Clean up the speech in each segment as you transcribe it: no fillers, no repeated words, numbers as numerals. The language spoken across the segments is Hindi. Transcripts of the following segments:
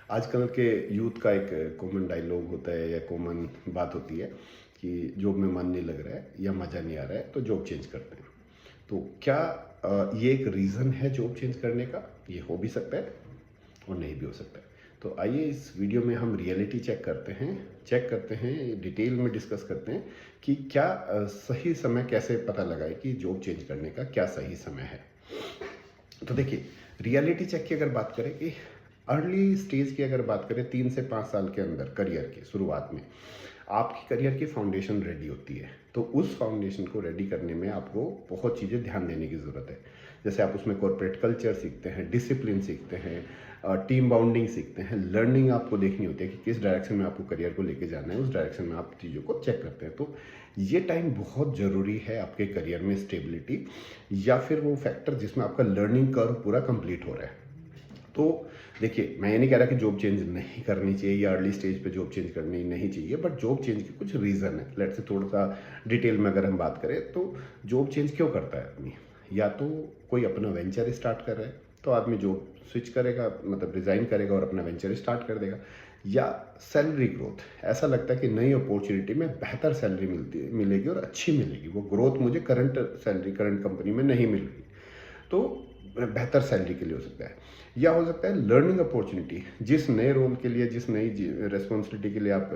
आजकल के यूथ का एक कॉमन डायलॉग होता है या कॉमन बात होती है कि जॉब में मन नहीं लग रहा है या मज़ा नहीं आ रहा है तो जॉब चेंज करते हैं। तो क्या ये एक रीज़न है जॉब चेंज करने का? ये हो भी सकता है और नहीं भी हो सकता है। तो आइए इस वीडियो में हम रियलिटी चेक करते हैं, डिटेल में डिस्कस करते हैं कि क्या सही समय कैसे पता लगाए कि जॉब चेंज करने का क्या सही समय है। तो देखिए, रियलिटी चेक की अगर बात करें कि अर्ली स्टेज की अगर बात करें 3 से 5 साल के अंदर करियर की शुरुआत में आपकी करियर की फाउंडेशन रेडी होती है। तो उस फाउंडेशन को रेडी करने में आपको बहुत चीज़ें ध्यान देने की ज़रूरत है। जैसे आप उसमें कॉर्पोरेट कल्चर सीखते हैं, डिसिप्लिन सीखते हैं, टीम बाउंडिंग सीखते हैं, लर्निंग आपको देखनी होती है कि किस डायरेक्शन में आपको करियर को लेके जाना है, उस डायरेक्शन में आप चीज़ों को चेक करते हैं। तो ये टाइम बहुत ज़रूरी है आपके करियर में स्टेबिलिटी या फिर वो फैक्टर जिसमें आपका लर्निंग कर्व पूरा कंप्लीट हो रहा है। तो देखिए, मैं ये नहीं कह रहा कि जॉब चेंज नहीं करनी चाहिए या अर्ली स्टेज पे जॉब चेंज करनी नहीं चाहिए, बट जॉब चेंज के कुछ रीज़न है। लेट्स से थोड़ा सा डिटेल में अगर हम बात करें तो जॉब चेंज क्यों करता है आदमी? या तो कोई अपना वेंचर स्टार्ट कर रहा है तो आदमी जॉब स्विच करेगा, मतलब रिज़ाइन करेगा और अपना वेंचर स्टार्ट कर देगा। या सैलरी ग्रोथ, ऐसा लगता है कि नई अपॉर्चुनिटी में बेहतर सैलरी मिलेगी और अच्छी मिलेगी, वो ग्रोथ मुझे करंट कंपनी में नहीं मिल रही, तो बेहतर सैलरी के लिए हो सकता है। या हो सकता है लर्निंग अपॉर्चुनिटी, जिस नए रोल के लिए, जिस नई रिस्पॉन्सिबिलिटी के लिए आप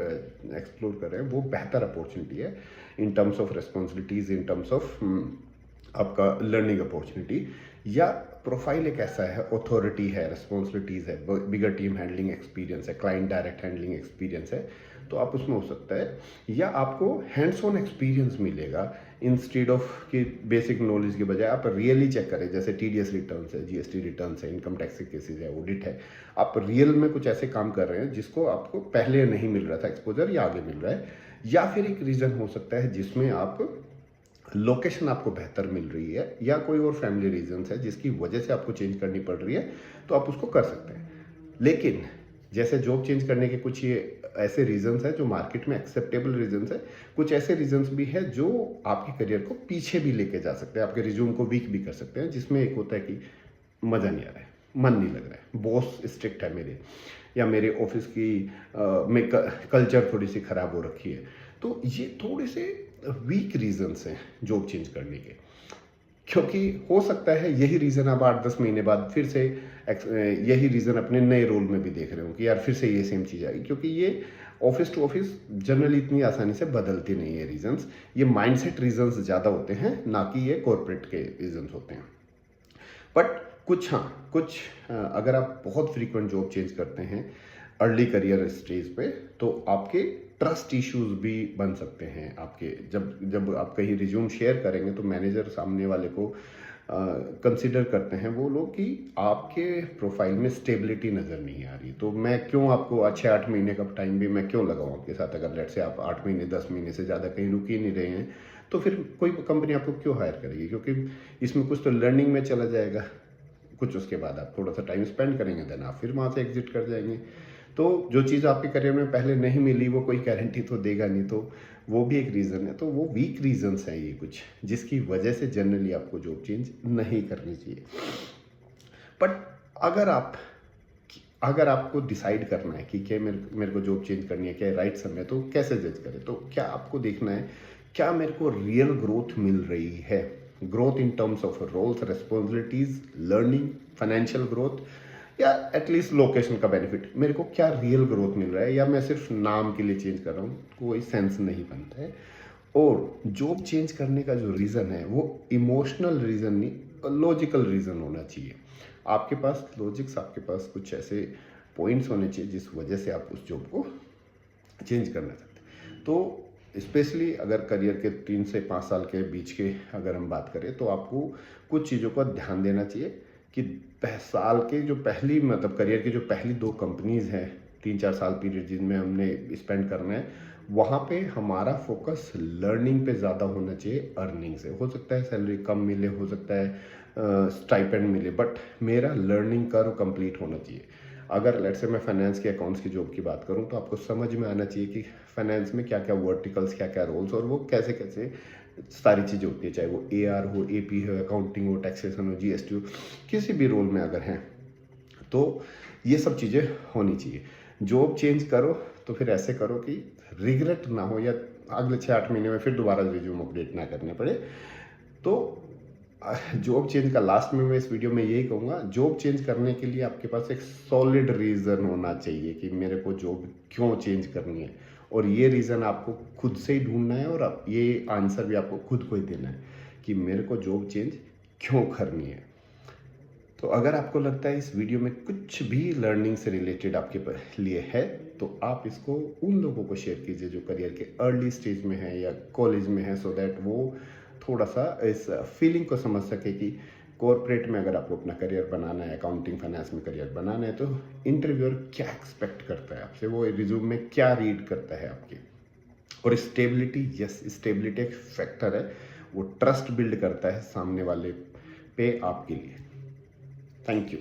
एक्सप्लोर कर रहे हैं वो बेहतर अपॉर्चुनिटी है इन terms of responsibilities, in terms of आपका लर्निंग अपॉर्चुनिटी। या प्रोफाइल एक ऐसा है, अथॉरिटी है, रिस्पॉन्सिबिलिटीज़ है, बिगर टीम हैंडलिंग एक्सपीरियंस है, क्लाइंट डायरेक्ट हैंडलिंग एक्सपीरियंस है, तो आप उसमें हो सकता है। या आपको हैंड्स ऑन एक्सपीरियंस मिलेगा, इंस्टेड ऑफ कि बेसिक नॉलेज के बजाय आप रियली चेक करें, जैसे टीडीएस रिटर्न्स है, जीएसटी रिटर्न्स है, इनकम टैक्स के केसेज है, ऑडिट है, आप रियल में कुछ ऐसे काम कर रहे हैं जिसको आपको पहले नहीं मिल रहा था एक्सपोजर, या आगे मिल रहा है। या फिर एक रीज़न हो सकता है जिसमें आप लोकेशन आपको बेहतर मिल रही है, या कोई और फैमिली रीजंस है जिसकी वजह से आपको चेंज करनी पड़ रही है, तो आप उसको कर सकते हैं। लेकिन जैसे जॉब चेंज करने के कुछ ये ऐसे रीजंस हैं जो मार्केट में एक्सेप्टेबल रीजंस है, कुछ ऐसे रीजंस भी है जो आपके करियर को पीछे भी लेके जा सकते हैं, आपके रिज्यूम को वीक भी कर सकते हैं। जिसमें एक होता है कि मज़ा नहीं आ रहा है, मन नहीं लग रहा है, बॉस स्ट्रिक्ट है मेरे, या मेरे ऑफिस की में कल्चर थोड़ी सी ख़राब हो रखी है। तो ये थोड़े से वीक रीजंस हैं जॉब चेंज करने के। क्योंकि हो सकता है यही रीज़न आप 8-10 महीने बाद फिर से यही रीज़न अपने नए रोल में भी देख रहे हो कि यार फिर से ये सेम चीज़ आई, क्योंकि ये ऑफिस टू ऑफिस जनरली इतनी आसानी से बदलती नहीं है रीजंस। ये माइंडसेट रीजंस ज़्यादा होते हैं, ना कि ये कॉर्पोरेट के रीजंस होते हैं। बट कुछ, हाँ कुछ, अगर आप बहुत फ्रीक्वेंट जॉब चेंज करते हैं अर्ली करियर स्टेज पे, तो आपके ट्रस्ट इश्यूज भी बन सकते हैं। आपके जब जब आप कहीं रिज्यूम शेयर करेंगे तो मैनेजर सामने वाले को कंसिडर करते हैं वो लोग कि आपके प्रोफाइल में स्टेबिलिटी नज़र नहीं आ रही। तो मैं क्यों आपको अच्छे 8 महीने का टाइम भी मैं क्यों लगाऊं आपके साथ? अगर लेट से आप 8 महीने 10 महीने से ज़्यादा कहीं रुक ही नहीं रहे हैं, तो फिर कोई कंपनी आपको क्यों हायर करेगी? क्योंकि इसमें कुछ तो लर्निंग में चला जाएगा, कुछ उसके बाद आप थोड़ा सा टाइम स्पेंड करेंगे, देन आप फिर वहाँ से एग्जिट कर जाएंगे। तो जो चीज़ आपके करियर में पहले नहीं मिली वो कोई गारंटी तो देगा नहीं, तो वो भी एक रीज़न है। तो वो वीक रीजंस हैं ये कुछ, जिसकी वजह से जनरली आपको जॉब चेंज नहीं करनी चाहिए। बट अगर आप अगर आपको डिसाइड करना है कि क्या मेरे को जॉब चेंज करनी है, क्या राइट समय, तो कैसे जज करें? तो क्या आपको देखना है क्या मेरे को रियल ग्रोथ मिल रही है, growth in terms of roles, responsibilities, learning, financial growth, या एटलीस्ट लोकेशन का बेनिफिट, मेरे को क्या रियल ग्रोथ मिल रहा है, या मैं सिर्फ नाम के लिए चेंज कर रहा हूँ, कोई सेंस नहीं बनता है। और जॉब चेंज करने का जो रीज़न है वो इमोशनल रीज़न नहीं, लॉजिकल रीज़न होना चाहिए। आपके पास लॉजिक्स, आपके पास कुछ ऐसे पॉइंट्स होने चाहिए जिस वजह से आप उस जॉब को चेंज करना चाहते हैं। तो स्पेशली अगर करियर के 3 से 5 साल के बीच के अगर हम बात करें, तो आपको कुछ चीज़ों का ध्यान देना चाहिए कि साल के जो पहली, मतलब करियर की जो पहली 2 कंपनीज हैं, 3-4 साल पीरियड जिनमें हमने स्पेंड करना है, वहाँ पे हमारा फोकस लर्निंग पे ज़्यादा होना चाहिए अर्निंग से। हो सकता है सैलरी कम मिले, हो सकता है स्टाइपेंड मिले, बट मेरा लर्निंग कर्व कंप्लीट होना चाहिए। अगर लेट से मैं फाइनेंस के अकाउंट्स की जॉब की बात करूं, तो आपको समझ में आना चाहिए कि फाइनेंस में क्या क्या वर्टिकल्स, क्या क्या रोल्स, और वो कैसे कैसे सारी चीज़ें होती है, चाहे वो एआर हो, एपी हो, अकाउंटिंग हो, टैक्सेशन हो, जीएसटी हो, किसी भी रोल में अगर हैं, तो ये सब चीज़ें होनी चाहिए। जॉब चेंज करो तो फिर ऐसे करो कि रिग्रेट ना हो, या अगले 6-8 महीने में फिर दोबारा रिज्यूम अपडेट ना करने पड़े। तो जॉब चेंज का लास्ट में मैं इस वीडियो में यही कहूँगा, जॉब चेंज करने के लिए आपके पास एक सॉलिड रीज़न होना चाहिए कि मेरे को जॉब क्यों चेंज करनी है, और ये रीज़न आपको खुद से ही ढूंढना है, और ये आंसर भी आपको खुद को ही देना है कि मेरे को जॉब चेंज क्यों करनी है। तो अगर आपको लगता है इस वीडियो में कुछ भी लर्निंग से रिलेटेड आपके लिए है, तो आप इसको उन लोगों को शेयर कीजिए जो करियर के अर्ली स्टेज में है या कॉलेज में है, सो दैट वो थोड़ा सा इस फीलिंग को समझ सके कि कॉर्पोरेट में अगर आपको अपना करियर बनाना है, अकाउंटिंग फाइनेंस में करियर बनाना है, तो इंटरव्यूअर क्या एक्सपेक्ट करता है आपसे, वो रिज्यूम में क्या रीड करता है आपके। और स्टेबिलिटी, यस, स्टेबिलिटी एक फैक्टर है, वो ट्रस्ट बिल्ड करता है सामने वाले पे आपके लिए। Thank you.